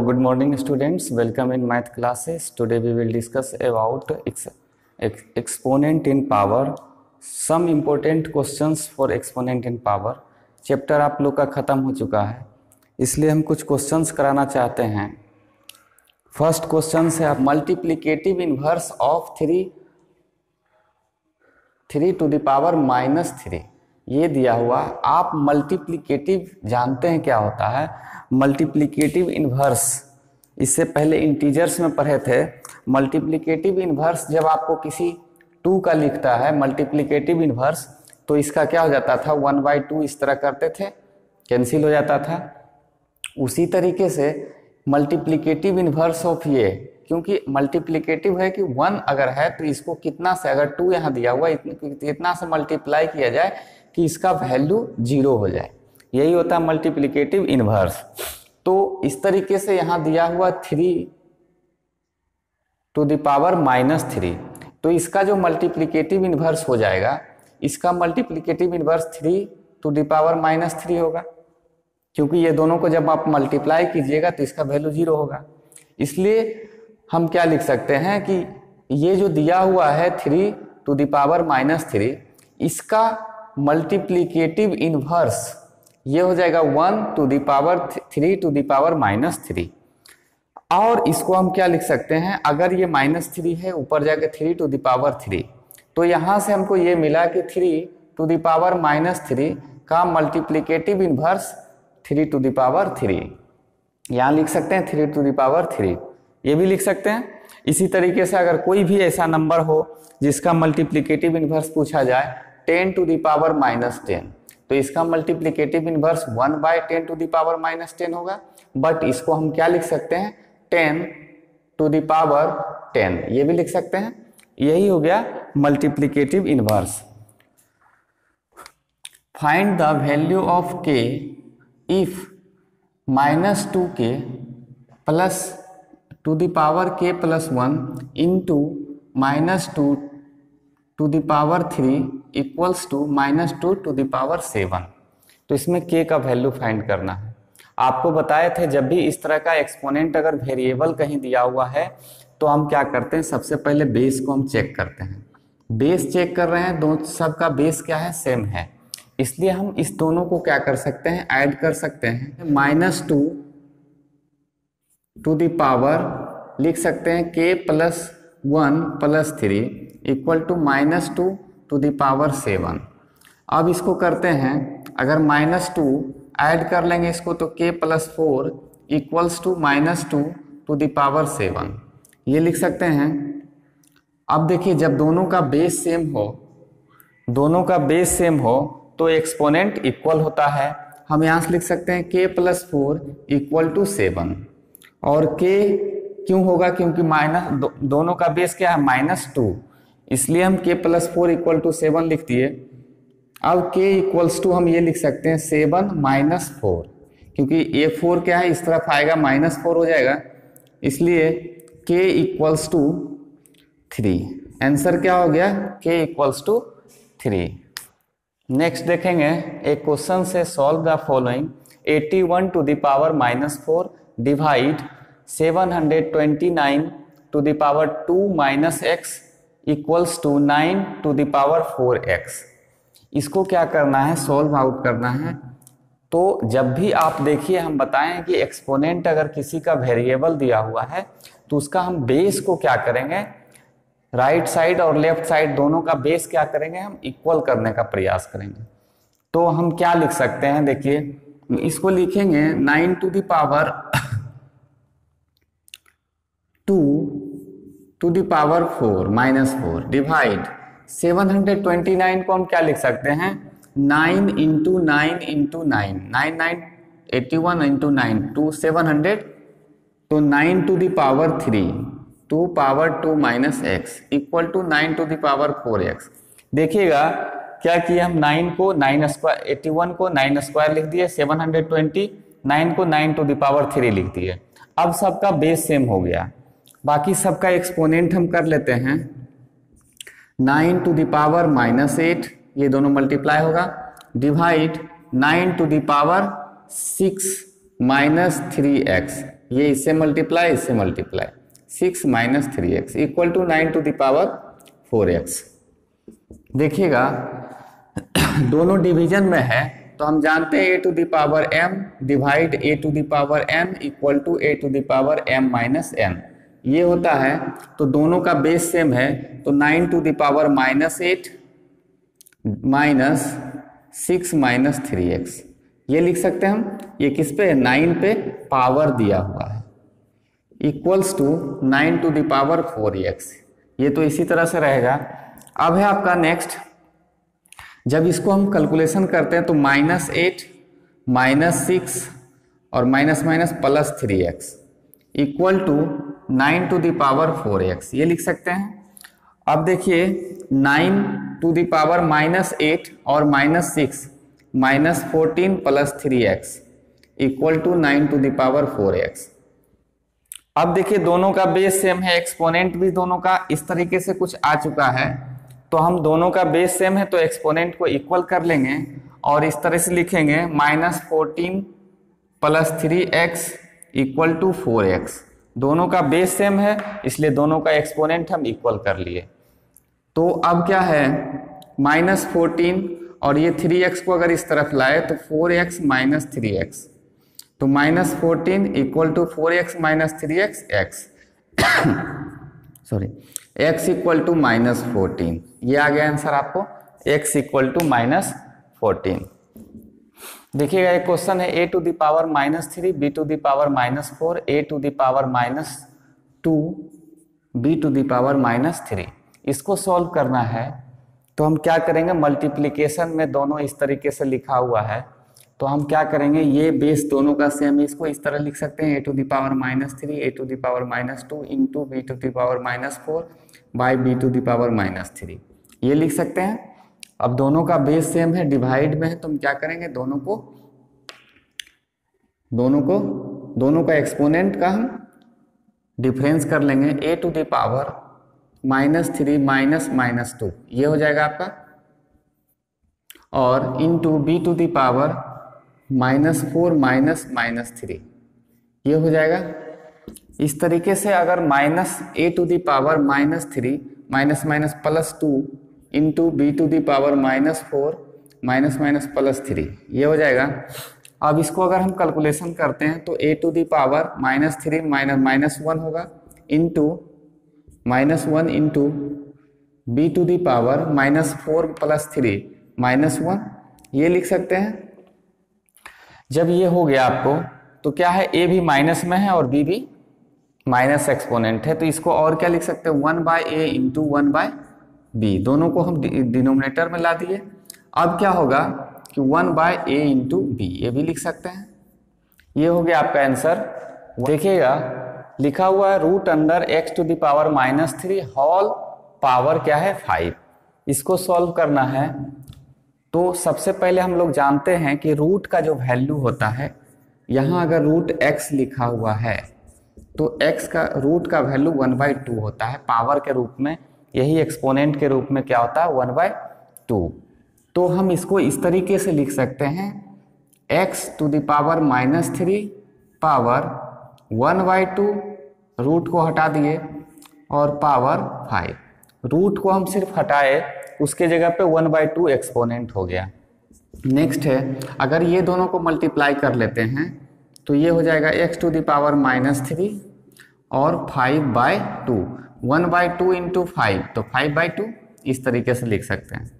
good morning students. Welcome in math classes. Today we will discuss about exponent in power. Some important questions for exponent in power. Chapter आप लोग का ख़त्म हो चुका है, इसलिए हम कुछ क्वेश्चंस कराना चाहते हैं। फर्स्ट क्वेश्चन है multiplicative inverse of 3 to the power -3। ये दिया हुआ, आप मल्टीप्लिकेटिव जानते हैं क्या होता है? मल्टीप्लिकेटिव इन्वर्स इससे पहले इंटीजर्स में पढ़े थे। मल्टीप्लिकेटिव इन्वर्स जब आपको किसी 2 का लिखता है मल्टीप्लिकेटिव इन्वर्स, तो इसका क्या हो जाता था, 1/2 इस तरह करते थे, कैंसिल हो जाता था। उसी तरीके से मल्टीप्लिकेटिव इन्वर्स ऑफ ये, क्योंकि मल्टीप्लिकेटिव है कि 1 अगर है तो इसको कितना से, अगर 2 यहाँ दिया हुआ इतना से मल्टीप्लाई किया जाए कि इसका वैल्यू 0 हो जाए, यही होता है मल्टीप्लिकेटिव इन्वर्स। तो इस तरीके से यहाँ दिया हुआ 3 टू द पावर -3, तो इसका जो मल्टीप्लिकेटिव इन्वर्स हो जाएगा, इसका multiplicative inverse 3 to the power -3 होगा, क्योंकि ये दोनों को जब आप मल्टीप्लाई कीजिएगा तो इसका वैल्यू 0 होगा। इसलिए हम क्या लिख सकते हैं कि ये जो दिया हुआ है 3 टू द पावर -3, इसका मल्टीप्लिकेटिव इन्वर्स ये हो जाएगा 1 to the power 3 to the power -3। और इसको हम क्या लिख सकते हैं, अगर ये -3 है, ऊपर जाके 3 टू द पावर 3, तो यहाँ से हमको ये मिला कि 3 टू द पावर -3 का multiplicative inverse 3 to the power 3। यहाँ लिख सकते हैं 3 टू द पावर 3, ये भी लिख सकते हैं। इसी तरीके से अगर कोई भी ऐसा नंबर हो जिसका मल्टीप्लिकेटिव इन्वर्स पूछा जाए 10 टू द पावर -10, तो इसका multiplicative inverse 1/10 to the power -10 होगा। बट इसको हम क्या लिख सकते हैं, 10 टू द पावर 10, ये भी लिख सकते हैं। यही हो गया multiplicative inverse. Find the value of k if -2k plus to the power k plus 1 into -2 to the power 3 equals to -2 to the power 7। तो इसमें k का वैल्यू फाइंड करना है। आपको बताए थे जब भी इस तरह का एक्सपोनेंट अगर वेरिएबल कहीं दिया हुआ है तो हम क्या करते हैं, सबसे पहले बेस को हम चेक करते हैं। बेस चेक कर रहे हैं, दोनों सबका बेस क्या है, सेम है, इसलिए हम इस दोनों को क्या कर सकते हैं, ऐड कर सकते हैं। -2 टू द पावर लिख सकते हैं k plus 1 plus 3 equal to -2 to the power 7। अब इसको करते हैं, अगर -2 ऐड कर लेंगे इसको तो k plus 4 equals to -2 to the power 7, ये लिख सकते हैं। अब देखिए, जब दोनों का बेस सेम हो, दोनों का बेस सेम हो तो एक्सपोनेंट इक्वल होता है। हम यहाँ से लिख सकते हैं k प्लस 4 इक्वल टू 7, और k क्यों होगा, क्योंकि दोनों का बेस क्या है, -2, इसलिए हम k प्लस 4 इक्वल टू 7 लिख दिए। अब k इक्वल्स टू हम ये लिख सकते हैं 7 - 4, क्योंकि ये 4 क्या है, इस तरफ आएगा -4 हो जाएगा, इसलिए k इक्वल्स टू 3। आंसर क्या हो गया, k इक्वल्स टू 3। नेक्स्ट देखेंगे, एक क्वेश्चन से solve the following. 81 to the power -4 divide 729 to the power 2 x equals to 9 to the power 4x। इसको क्या करना है, सॉल्व आउट करना है। तो जब भी आप देखिए, हम बताएं कि एक्सपोनेंट अगर किसी का वेरिएबल दिया हुआ है तो उसका हम बेस को क्या करेंगे, राइट साइड और लेफ्ट साइड दोनों का बेस क्या करेंगे, हम इक्वल करने का प्रयास करेंगे। तो हम क्या लिख सकते हैं, देखिए इसको लिखेंगे 9 to the power 2 to the power 4 -4 divide 729 को हम क्या लिख सकते हैं, 9 इंटू 9 इंटू 9, 9 81 इंटू 9 टू 700, तो 9 to the power 3 2 power 2 x equal to 9 to the power 4x। देखिएगा क्या किया, हम 9 को 9 स्क्वायर, 81 को 9 स्क्वायर लिख दिए, 729 को 9 टू द पावर 3 लिख दिए। अब सबका बेस सेम हो गया, बाकी सबका एक्सपोनेंट हम कर लेते हैं। 9 टू द पावर -8, ये दोनों मल्टीप्लाई होगा, divide 9 to the power 6 -3x ये इससे मल्टीप्लाई, इससे multiply, 6 minus 3x equal to 9 to the power 4x। देखिएगा दोनों डिवीजन में है तो हम जानते हैं a to the power m divide a to the power n equal to a to the power m minus n, ये होता है। तो दोनों का बेस सेम है तो 9 to the power minus 8 minus 6 minus 3x ये लिख सकते हैं हम। ये किस पे, 9 पे पावर दिया हुआ है, equals to 9 to the power 4x। ये तो इसी तरह से रहेगा। अब है आपका नेक्स्ट, जब इसको हम कैलकुलेशन करते हैं तो माइनस 8 माइनस 6 और minus minus plus 3x equal to 9 to the power 4x ये लिख सकते हैं। अब देखिए 9 टू द पावर माइनस 8 और minus 6 minus 14 plus 3x equal to 9 to the power 4x। अब देखिए दोनों का बेस सेम है, एक्सपोनेंट भी दोनों का इस तरीके से कुछ आ चुका है, तो हम दोनों का बेस सेम है तो एक्सपोनेंट को इक्वल कर लेंगे और इस तरह से लिखेंगे minus 14 plus 3x equal to 4x। दोनों का बेस सेम है इसलिए दोनों का एक्सपोनेंट हम इक्वल कर लिए। तो अब क्या है, माइनस 14 और ये 3x को अगर इस तरफ लाए तो 4x माइनस 3x, तो minus 14 equal to 4x minus 3x x sorry x equal to minus 14, ये आ गया आंसर आपको, x इक्वल टू माइनस 14। देखिएगा एक क्वेश्चन है a to the power minus 3 b to the power minus 4 a to the power minus 2 b to the power minus 3। इसको solve करना है तो हम क्या करेंगे, मल्टीप्लिकेशन में दोनों इस तरीके से लिखा हुआ है तो हम क्या करेंगे, ये बेस दोनों का सेम है, इसको इस तरह लिख सकते हैं a to the power minus 3 a to the power minus 2 into b to the power minus 4 by b to the power minus 3 ये लिख सकते हैं। अब दोनों का बेस सेम है, डिवाइड में है तो हम क्या करेंगे, दोनों का एक्सपोनेंट का हम डिफरेंस कर लेंगे, a to the power minus 3 minus minus 2 ये हो जाएगा आपका, और into b to the power minus 4 minus minus 3 ये हो जाएगा। इस तरीके से अगर minus a to the power minus 3 minus minus plus 2 into b to the power minus 4 minus minus plus 3 ये हो जाएगा। अब इसको अगर हम कैलकुलेशन करते हैं तो a to the power minus 3 minus 1 होगा into minus 1 into b to the power minus 4 plus 3 minus 1 ये लिख सकते हैं। जब ये हो गया आपको तो क्या है, a भी माइनस में है और b भी माइनस एक्सपोनेंट है, तो इसको और क्या लिख सकते हैं, 1 by a into 1 by b, दोनों को हम डिनोमिनेटर में ला दिए। अब क्या होगा कि 1 बाय a इंटू b ये भी लिख सकते हैं। ये हो गया आपका आंसर। देखिएगा लिखा हुआ है root under x to the power minus 3 whole power क्या है 5। इसको सॉल्व करना है तो सबसे पहले हम लोग जानते हैं कि रूट का जो वैल्यू होता है, यहाँ अगर रूट x लिखा हुआ है तो x का रूट का वैल्यू 1/2 होता है पावर के रूप में, यही एक्सपोनेंट के रूप में क्या होता है 1/2। तो हम इसको इस तरीके से लिख सकते हैं x to the power minus 3 power 1/2, root को हटा दिए और पावर 5, रूट को हम सिर्फ हटाए उसके जगह पे 1/2 एक्सपोनेंट हो गया। नेक्स्ट है अगर ये दोनों को मल्टीप्लाई कर लेते हैं तो ये हो जाएगा x to the power minus 3 और 5/2, 1/2 इंटू 5 तो 5/2 इस तरीके से लिख सकते हैं।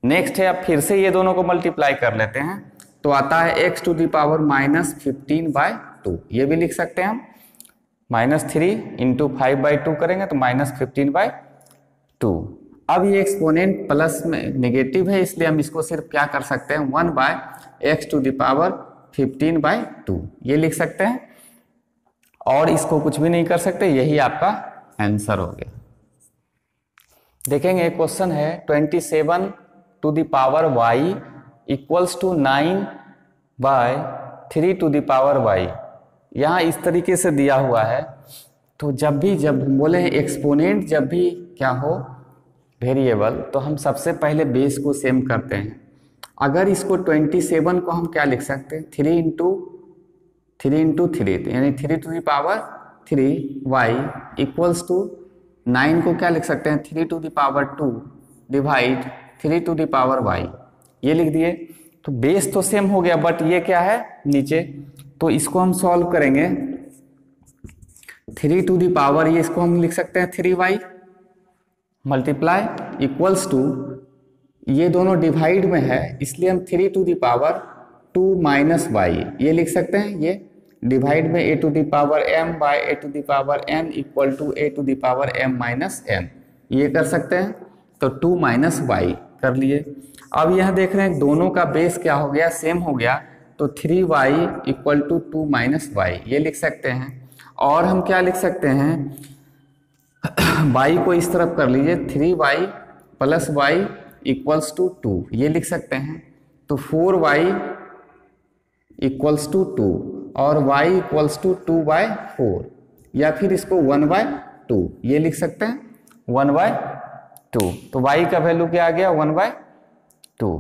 नेक्स्ट है अब फिर से ये दोनों को मल्टीप्लाई कर लेते हैं तो आता है x to the power minus 15/2 ये भी लिख सकते हैं हम, माइनस 3 इंटू 5/2 करेंगे तो माइनस 15/2। अब ये एक्सपोनेंट प्लस में नेगेटिव है इसलिए हम इसको सिर्फ क्या कर सकते हैं 1/x टू द पावर 15/2 ये लिख सकते हैं, और इसको कुछ भी नहीं कर सकते, यही आपका आंसर हो गया। देखेंगे क्वेश्चन है 27 to the power y equals to 9/3 to the power y, यहाँ इस तरीके से दिया हुआ है। तो जब बोले हैं एक्सपोनेंट जब भी क्या हो वेरिएबल तो हम सबसे पहले बेस को सेम करते हैं। अगर इसको 27 को हम क्या लिख सकते हैं 3 इंटू 3 इंटू 3 यानी 3 to the power 3y equals to 9 को क्या लिख सकते हैं 3 to the power 2 divide 3 to the power y, ये लिख दिए। तो बेस तो सेम हो गया बट ये क्या है नीचे, तो इसको हम सॉल्व करेंगे 3 टू द पावर, ये इसको हम लिख सकते हैं 3y मल्टीप्लाई इक्वल्स टू, ये दोनों डिवाइड में है इसलिए हम 3 to the power 2 minus y ये लिख सकते हैं, ये डिवाइड में a to the power m by a to the power n equal to a to the power m minus n, ये कर सकते हैं। तो 2 माइनस वाई कर लिए। अब यह देख रहे हैं दोनों का बेस क्या हो गया सेम हो गया, तो 3y equal to 2 minus y ये लिख सकते हैं। और हम क्या लिख सकते हैं y को इस तरफ कर लीजिए 3y plus Y equals to 2 ये लिख सकते हैं। तो 4y इक्वल्स टू 2 और y इक्वल्स टू 2/4 या फिर इसको 1/2 ये लिख सकते हैं 1/2। तो y का वैल्यू क्या आ गया 1/2।